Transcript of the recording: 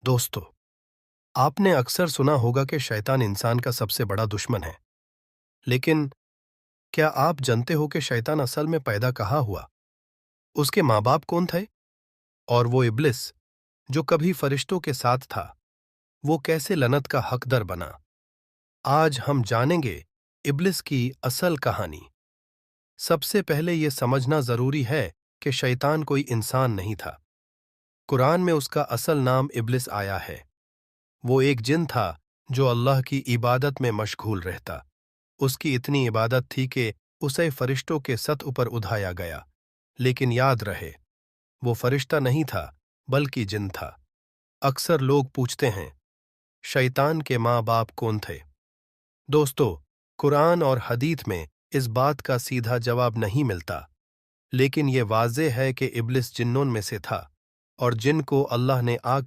दोस्तों, आपने अक्सर सुना होगा कि शैतान इंसान का सबसे बड़ा दुश्मन है। लेकिन क्या आप जानते हो कि शैतान असल में पैदा कहाँ हुआ? उसके माँ बाप कौन थे? और वो इब्लिस, जो कभी फरिश्तों के साथ था, वो कैसे लनत का हकदर बना? आज हम जानेंगे इब्लिस की असल कहानी। सबसे पहले ये समझना जरूरी है कि शैतान कोई इंसान नहीं था। कुरान में उसका असल नाम इब्लिस आया है। वो एक जिन था जो अल्लाह की इबादत में मशगूल रहता। उसकी इतनी इबादत थी कि उसे फरिश्तों के सत ऊपर उठाया गया। लेकिन याद रहे, वो फरिश्ता नहीं था, बल्कि जिन था। अक्सर लोग पूछते हैं, शैतान के माँ बाप कौन थे? दोस्तों, कुरान और हदीथ में इस बात का सीधा जवाब नहीं मिलता, लेकिन ये वाज़ेह है कि इब्लिस जिन्नों में से था और जिन को अल्लाह ने आग